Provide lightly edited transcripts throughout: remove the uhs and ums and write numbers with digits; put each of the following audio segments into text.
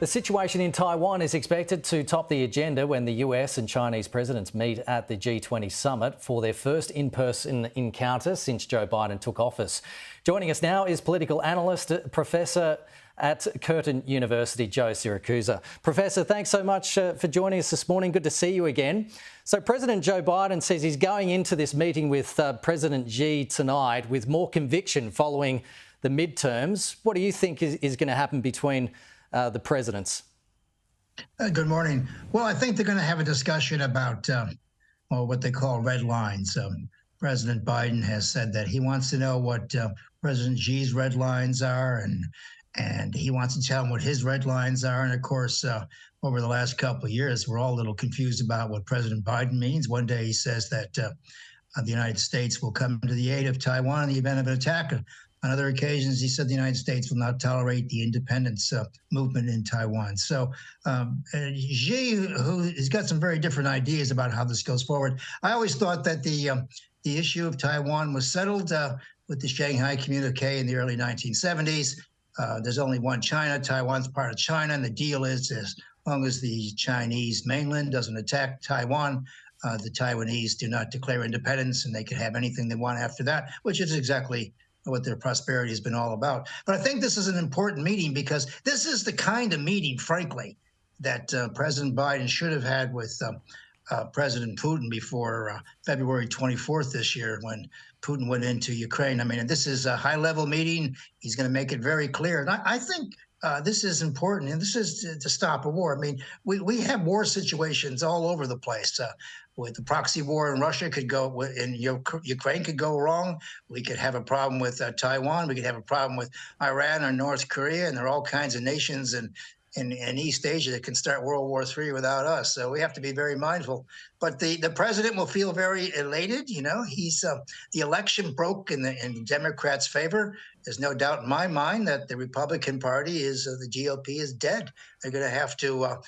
The situation in Taiwan is expected to top the agenda when the US and Chinese presidents meet at the G20 summit for their first in-person encounter since Joe Biden took office. Joining us now is political analyst, Professor at Curtin University, Joe Siracusa. Professor, thanks so much for joining us this morning. Good to see you again. So President Joe Biden says he's going into this meeting with President Xi tonight with more conviction following the midterms. What do you think is going to happen between the presidents? Good morning. Well, I think they're going to have a discussion about what they call red lines. President Biden has said that he wants to know what President Xi's red lines are, and he wants to tell him what his red lines are. And of course, over the last couple of years, we're all a little confused about what President Biden means. One day he says that the United States will come to the aid of Taiwan in the event of an attack. On other occasions, he said the United States will not tolerate the independence movement in Taiwan. So Xi, who's got some very different ideas about how this goes forward. I always thought that the issue of Taiwan was settled with the Shanghai Communique in the early 1970s. There's only one China. Taiwan's part of China, and the deal is as long as the Chinese mainland doesn't attack Taiwan, the Taiwanese do not declare independence, and they can have anything they want after that, which is exactly what their prosperity has been all about. But I think this is an important meeting because this is the kind of meeting, frankly, that President Biden should have had with President Putin before February 24th this year when Putin went into Ukraine. I mean, this is a high-level meeting. He's going to make it very clear. And I think this is important, and this is to stop a war. I mean, we have war situations all over the place. With the proxy war in Russia could go, in Ukraine could go wrong. We could have a problem with Taiwan. We could have a problem with Iran or North Korea, and there are all kinds of nations in East Asia that can start World War III without us. So we have to be very mindful. But the president will feel very elated. You know, he's the election broke in the Democrats' favor. There's no doubt in my mind that the Republican Party the GOP is dead. They're going to have to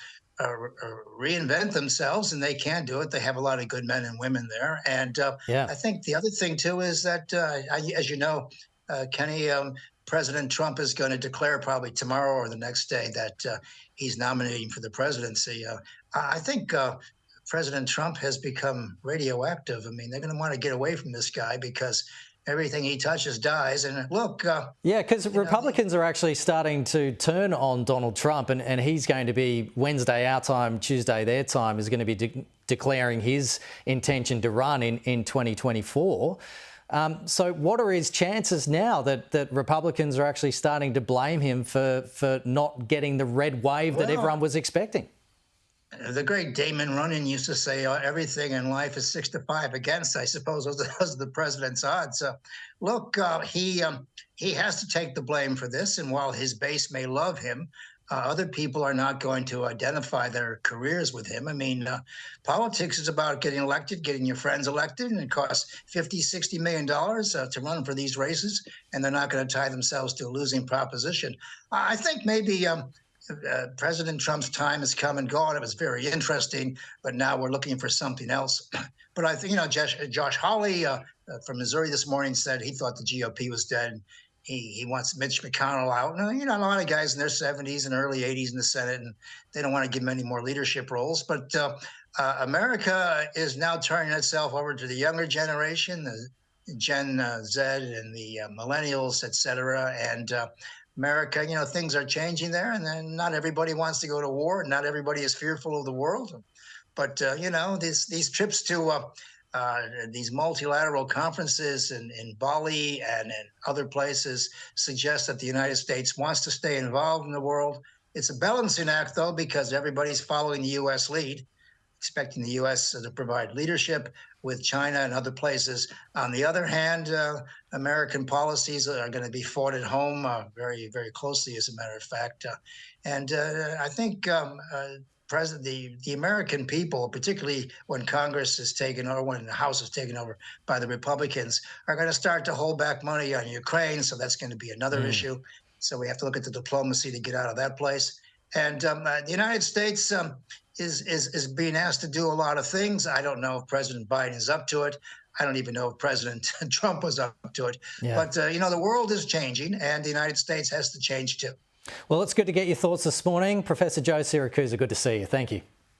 reinvent themselves, and they can do it. They have a lot of good men and women there. And I think the other thing, too, is that, as you know, Kenny, President Trump is going to declare probably tomorrow or the next day that he's nominating for the presidency. I think President Trump has become radioactive. I mean, they're going to want to get away from this guy because everything he touches dies. And look, yeah, because Republicans are actually starting to turn on Donald Trump, and he's going to be Wednesday our time, Tuesday their time, is going to be declaring his intention to run in 2024. So what are his chances now that Republicans are actually starting to blame him for not getting the red wave that everyone was expecting? The great Damon Runyon used to say, everything in life is 6 to 5 against. I suppose those are the president's odds. Look, he has to take the blame for this. And while his base may love him, other people are not going to identify their careers with him. I mean, politics is about getting elected, getting your friends elected, and it costs $50–60 million to run for these races, and they're not going to tie themselves to a losing proposition. I think maybe President Trump's time has come and gone. It was very interesting, but now we're looking for something else. But I think, you know, Josh Hawley from Missouri this morning said he thought the GOP was dead. He wants Mitch McConnell out. And, you know, a lot of guys in their 70s and early 80s in the Senate, and they don't want to give them any more leadership roles. But America is now turning itself over to the younger generation, the Gen Z and the millennials, et cetera. And America, you know, things are changing there. And then not everybody wants to go to war. And not everybody is fearful of the world. But, you know, these trips to these multilateral conferences in Bali and in other places suggest that the United States wants to stay involved in the world. It's a balancing act, though, because everybody's following the U.S. lead, expecting the U.S. to provide leadership with China and other places. On the other hand, American policies are going to be fought at home very, very closely, as a matter of fact. And I think the American people, particularly when Congress is taken over, when the House is taken over by the Republicans, are going to start to hold back money on Ukraine. So that's going to be another issue. So we have to look at the diplomacy to get out of that place. And the United States is being asked to do a lot of things. I don't know if President Biden is up to it. I don't even know if President Trump was up to it. Yeah. But, you know, the world is changing, and the United States has to change too. Well, it's good to get your thoughts this morning. Professor Joe Siracusa, good to see you. Thank you.